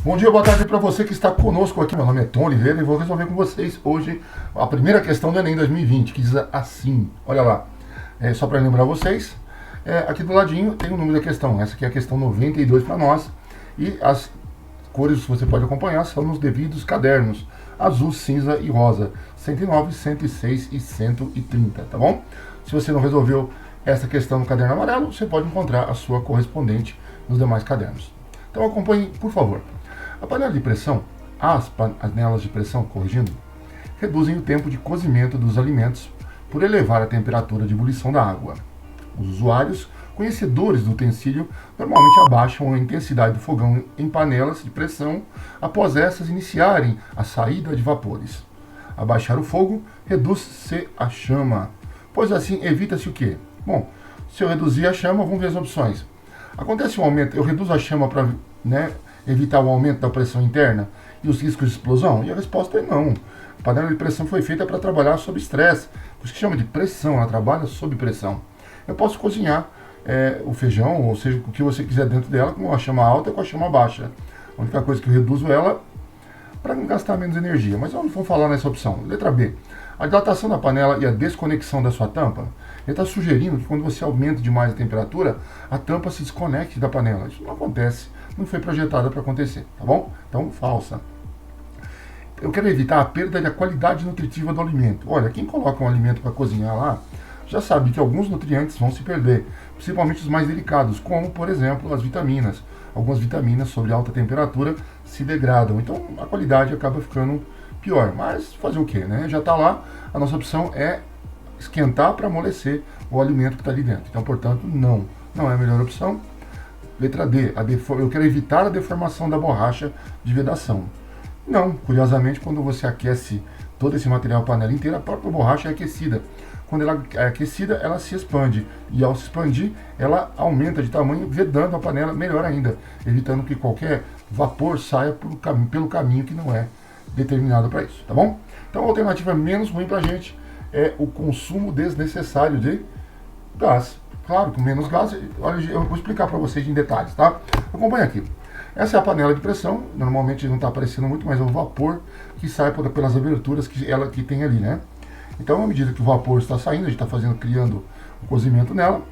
Bom dia, boa tarde para você que está conosco aqui. Meu nome é Tom Oliveira e vou resolver com vocês hoje a primeira questão do Enem 2020, que diz assim, olha lá, só para lembrar vocês, aqui do ladinho tem o número da questão, essa aqui é a questão 92 para nós, e as cores que você pode acompanhar são nos devidos cadernos, azul, cinza e rosa, 109, 106 e 130, tá bom? Se você não resolveu essa questão no caderno amarelo, você pode encontrar a sua correspondente nos demais cadernos. Então acompanhe, por favor. A panela de pressão, as panelas de pressão, corrigindo, reduzem o tempo de cozimento dos alimentos por elevar a temperatura de ebulição da água. Os usuários, conhecedores do utensílio, normalmente abaixam a intensidade do fogão em panelas de pressão após essas iniciarem a saída de vapores. Abaixar o fogo reduz-se a chama, pois assim evita-se o quê? Bom, se eu reduzir a chama, vamos ver as opções. Acontece um aumento, eu reduzo a chama para evitar o aumento da pressão interna e os riscos de explosão? E a resposta é não. A panela de pressão foi feita para trabalhar sob estresse, por isso que chama de pressão, ela trabalha sob pressão. Eu posso cozinhar o feijão, ou seja, o que você quiser dentro dela, com a chama alta e com a chama baixa. A única coisa que eu reduzo ela para não gastar menos energia, mas eu não vou falar nessa opção. Letra B. A dilatação da panela e a desconexão da sua tampa. Ele está sugerindo que quando você aumenta demais a temperatura, a tampa se desconecte da panela. Isso não acontece, não foi projetada para acontecer, tá bom? Então, falsa. Eu quero evitar a perda da qualidade nutritiva do alimento. Olha, quem coloca um alimento para cozinhar lá, já sabe que alguns nutrientes vão se perder, principalmente os mais delicados, como, por exemplo, as vitaminas. Algumas vitaminas, sob alta temperatura, se degradam. Então, a qualidade acaba ficando pior. Mas, fazer o quê, né? Já está lá, a nossa opção é esquentar para amolecer o alimento que está ali dentro. Então, portanto, não é a melhor opção. Letra D, eu quero evitar a deformação da borracha de vedação. Não, curiosamente, quando você aquece todo esse material, a panela inteira, a própria borracha é aquecida. Quando ela é aquecida, ela se expande. E ao se expandir, ela aumenta de tamanho, vedando a panela melhor ainda, evitando que qualquer vapor saia pelo caminho que não é determinado para isso, tá bom? Então a alternativa menos ruim para a gente é o consumo desnecessário de gás. Claro, com menos gás, olha, eu vou explicar para vocês em detalhes, tá? Acompanha aqui. Essa é a panela de pressão, normalmente não está aparecendo muito, mas é o vapor que sai pelas aberturas que tem ali, né? Então, à medida que o vapor está saindo, a gente está criando o cozimento nela,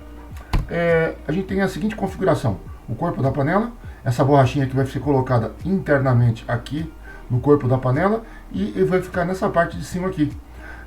a gente tem a seguinte configuração. O corpo da panela, essa borrachinha que vai ser colocada internamente aqui no corpo da panela e vai ficar nessa parte de cima aqui.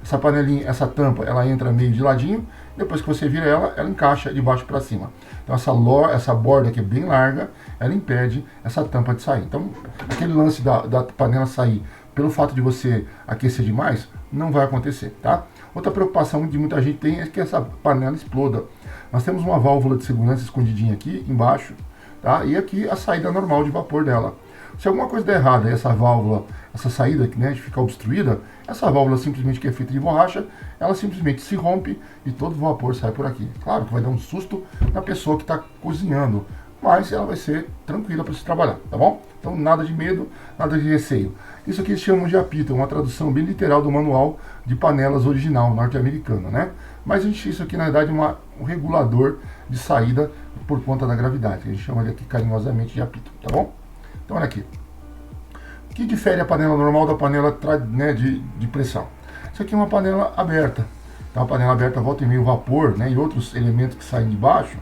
Essa panelinha, essa tampa, ela entra meio de ladinho, depois que você vira ela encaixa de baixo para cima. Então essa borda aqui é bem larga, ela impede essa tampa de sair. Então, aquele lance da panela sair pelo fato de você aquecer demais, não vai acontecer, tá? Outra preocupação que muita gente tem é que essa panela exploda. Nós temos uma válvula de segurança escondidinha aqui embaixo, tá? E aqui a saída normal de vapor dela. Se alguma coisa der errado, essa válvula, essa saída que ficar obstruída, essa válvula simplesmente que é feita de borracha, ela simplesmente se rompe e todo o vapor sai por aqui. Claro que vai dar um susto na pessoa que está cozinhando, mas ela vai ser tranquila para se trabalhar, tá bom? Então nada de medo, nada de receio. Isso aqui se chama de apito, uma tradução bem literal do manual de panelas original norte-americano, né? Mas isso aqui na verdade é um regulador de saída por conta da gravidade, a gente chama ele aqui carinhosamente de apito, tá bom? Então olha aqui. O que difere a panela normal da panela de pressão? Isso aqui é uma panela aberta. Então a panela aberta volta e meio vapor, e outros elementos que saem de baixo,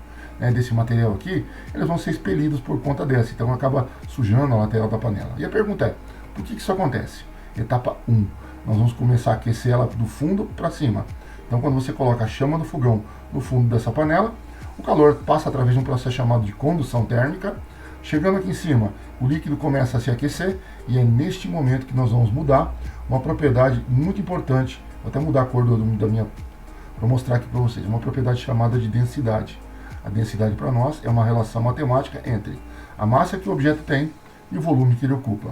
desse material aqui, eles vão ser expelidos por conta dessa. Então acaba sujando a lateral da panela. E a pergunta é, por que isso acontece? Etapa 1. Nós vamos começar a aquecer ela do fundo para cima. Então quando você coloca a chama do fogão no fundo dessa panela, o calor passa através de um processo chamado de condução térmica. Chegando aqui em cima, o líquido começa a se aquecer e é neste momento que nós vamos mudar uma propriedade muito importante. Vou até mudar a cor da minha para mostrar aqui para vocês. Uma propriedade chamada de densidade. A densidade para nós é uma relação matemática entre a massa que o objeto tem e o volume que ele ocupa.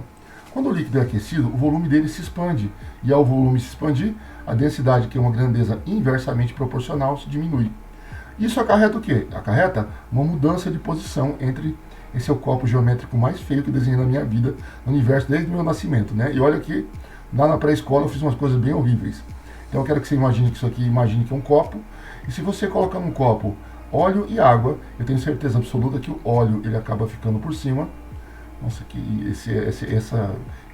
Quando o líquido é aquecido, o volume dele se expande e ao volume se expandir, a densidade, que é uma grandeza inversamente proporcional, se diminui. Isso acarreta o quê? Acarreta uma mudança de posição entre... Esse é o copo geométrico mais feio que eu desenhei na minha vida, no universo, desde o meu nascimento, E olha que, lá na pré-escola, eu fiz umas coisas bem horríveis. Então eu quero que você imagine que isso aqui, que é um copo. E se você colocar num copo óleo e água, eu tenho certeza absoluta que o óleo ele acaba ficando por cima Nossa,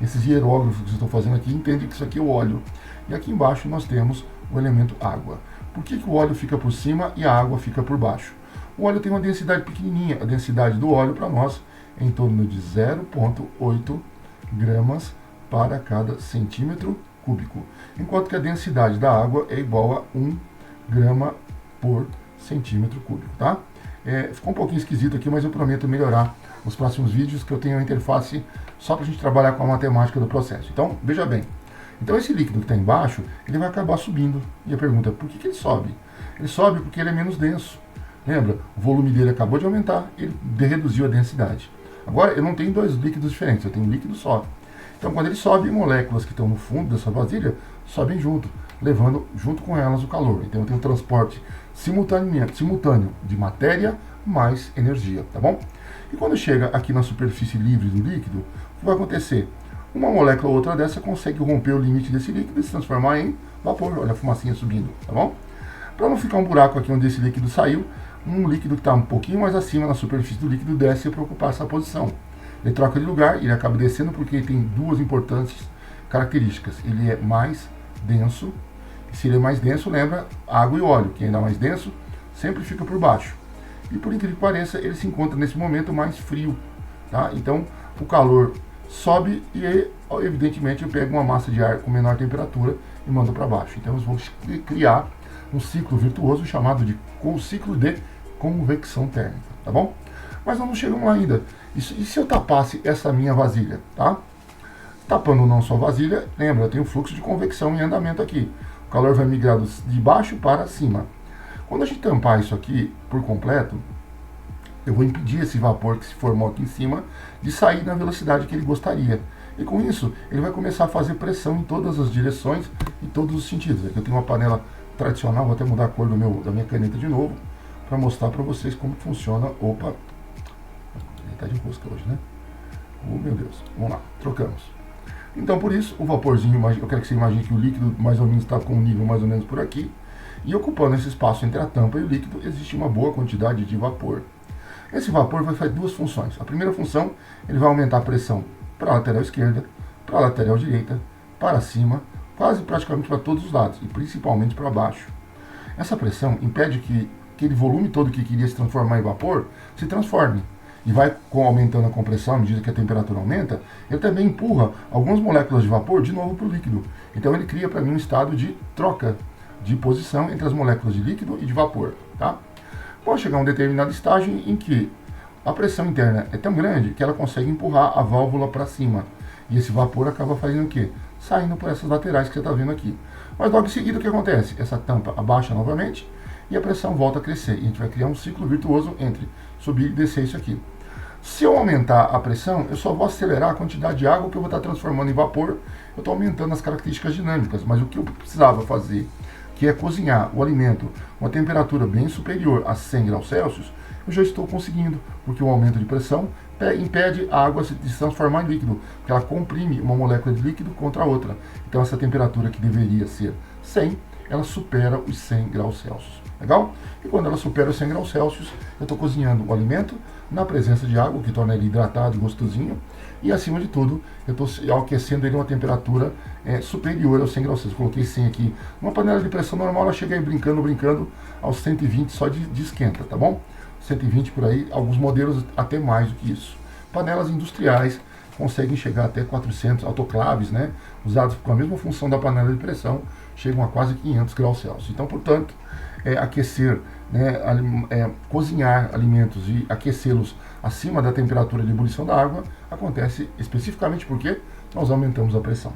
esses hieróglifos que eu estou fazendo aqui, entende que isso aqui é o óleo. E aqui embaixo nós temos o elemento água. Por que o óleo fica por cima e a água fica por baixo? O óleo tem uma densidade pequenininha. A densidade do óleo para nós é em torno de 0,8 gramas para cada centímetro cúbico. Enquanto que a densidade da água é igual a 1 grama por centímetro cúbico, tá? Ficou um pouquinho esquisito aqui, mas eu prometo melhorar nos próximos vídeos, que eu tenho a interface só para a gente trabalhar com a matemática do processo. Então, veja bem. Então esse líquido que está embaixo, ele vai acabar subindo. E a pergunta é, por que ele sobe? Ele sobe porque ele é menos denso. Lembra? O volume dele acabou de aumentar, ele reduziu a densidade. Agora, eu não tenho dois líquidos diferentes, eu tenho um líquido só. Então, quando ele sobe, moléculas que estão no fundo dessa vasilha sobem junto, levando junto com elas o calor. Então, eu tenho um transporte simultâneo de matéria mais energia, tá bom? E quando chega aqui na superfície livre do líquido, o que vai acontecer? Uma molécula ou outra dessa consegue romper o limite desse líquido e se transformar em vapor. Olha a fumacinha subindo, tá bom? Para não ficar um buraco aqui onde esse líquido saiu, um líquido que está um pouquinho mais acima na superfície do líquido desce para ocupar essa posição. Ele troca de lugar, ele acaba descendo porque ele tem duas importantes características. Ele é mais denso, e se ele é mais denso, lembra água e óleo, que ainda mais denso, sempre fica por baixo. E por incrível que pareça, ele se encontra nesse momento mais frio, tá? Então, o calor sobe e, evidentemente, eu pego uma massa de ar com menor temperatura e mando para baixo. Então, nós vamos criar um ciclo virtuoso chamado de ciclo de convecção térmica, tá bom? Mas nós não chegamos lá ainda. E se eu tapasse essa minha vasilha, tá? Tapando não só a vasilha, lembra, eu tenho fluxo de convecção em andamento aqui. O calor vai migrar de baixo para cima. Quando a gente tampar isso aqui por completo, eu vou impedir esse vapor que se formou aqui em cima de sair na velocidade que ele gostaria. E com isso, ele vai começar a fazer pressão em todas as direções e todos os sentidos. Aqui eu tenho uma panela tradicional, vou até mudar a cor da minha caneta de novo, para mostrar para vocês como funciona. Opa, ele está de rosca hoje, né? Oh, meu Deus. Vamos lá, trocamos. Então, por isso, o vaporzinho, eu quero que você imagine que o líquido mais ou menos está com um nível mais ou menos por aqui, e ocupando esse espaço entre a tampa e o líquido, existe uma boa quantidade de vapor. Esse vapor vai fazer duas funções. A primeira função, ele vai aumentar a pressão para a lateral esquerda, para a lateral direita, para cima, quase praticamente para todos os lados, e principalmente para baixo. Essa pressão impede que aquele volume todo que queria se transformar em vapor se transforme. E vai aumentando a compressão à medida que a temperatura aumenta, ele também empurra algumas moléculas de vapor de novo para o líquido. Então ele cria para mim um estado de troca de posição entre as moléculas de líquido e de vapor, tá? Pode chegar a um determinado estágio em que a pressão interna é tão grande que ela consegue empurrar a válvula para cima. E esse vapor acaba fazendo o quê? Saindo por essas laterais que você está vendo aqui. Mas logo em seguida o que acontece? Essa tampa abaixa novamente e a pressão volta a crescer. E a gente vai criar um ciclo virtuoso entre subir e descer isso aqui. Se eu aumentar a pressão, eu só vou acelerar a quantidade de água que eu vou estar transformando em vapor. Eu estou aumentando as características dinâmicas, mas o que eu precisava fazer, que é cozinhar o alimento com uma temperatura bem superior a 100 graus Celsius, eu já estou conseguindo, porque o aumento de pressão impede a água de se transformar em líquido, porque ela comprime uma molécula de líquido contra a outra. Então essa temperatura que deveria ser 100, ela supera os 100 graus Celsius. Legal? E quando ela supera os 100 graus Celsius, eu estou cozinhando o alimento na presença de água, que torna ele hidratado e gostosinho. E acima de tudo, eu estou aquecendo ele a uma temperatura superior aos 100 graus Celsius. Coloquei 100 aqui. Uma panela de pressão normal, ela chega aí brincando aos 120 só de esquenta, tá bom? 120 por aí, alguns modelos até mais do que isso. Panelas industriais conseguem chegar até 400, autoclaves, né? Usados com a mesma função da panela de pressão, chegam a quase 500 graus Celsius. Então, portanto, aquecer, né, cozinhar alimentos e aquecê-los acima da temperatura de ebulição da água acontece especificamente porque nós aumentamos a pressão.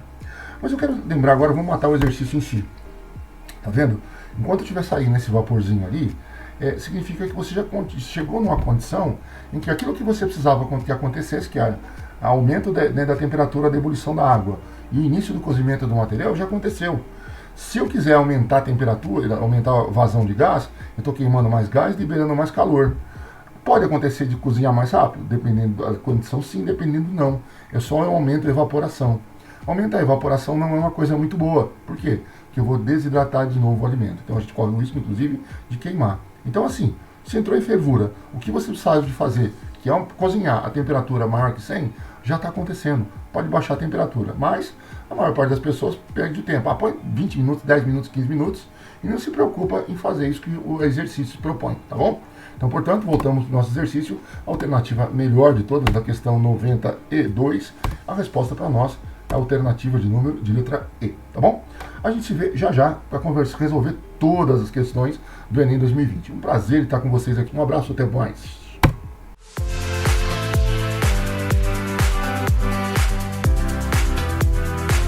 Mas eu quero lembrar agora, vamos matar o exercício em si. Tá vendo? Enquanto estiver saindo esse vaporzinho ali, significa que você já chegou numa condição em que aquilo que você precisava que acontecesse, que é aumento da temperatura da ebulição da água e o início do cozimento do material, já aconteceu. Se eu quiser aumentar a temperatura, aumentar a vazão de gás, eu estou queimando mais gás, liberando mais calor. Pode acontecer de cozinhar mais rápido, dependendo da condição, sim, dependendo não. É só um aumento da evaporação. Aumentar a evaporação não é uma coisa muito boa. Por quê? Porque eu vou desidratar de novo o alimento. Então a gente corre o risco, inclusive, de queimar. Então assim, se entrou em fervura, o que você precisa de fazer, que é cozinhar a temperatura maior que 100, já está acontecendo. Pode baixar a temperatura, mas a maior parte das pessoas perde o tempo. Põe 20 minutos, 10 minutos, 15 minutos e não se preocupa em fazer isso que o exercício propõe, tá bom? Então, portanto, voltamos para o nosso exercício. A alternativa melhor de todas, da questão 92, a resposta para nós é a alternativa de letra E, tá bom? A gente se vê já já para resolver todas as questões do Enem 2020. Um prazer estar com vocês aqui. Um abraço, até mais.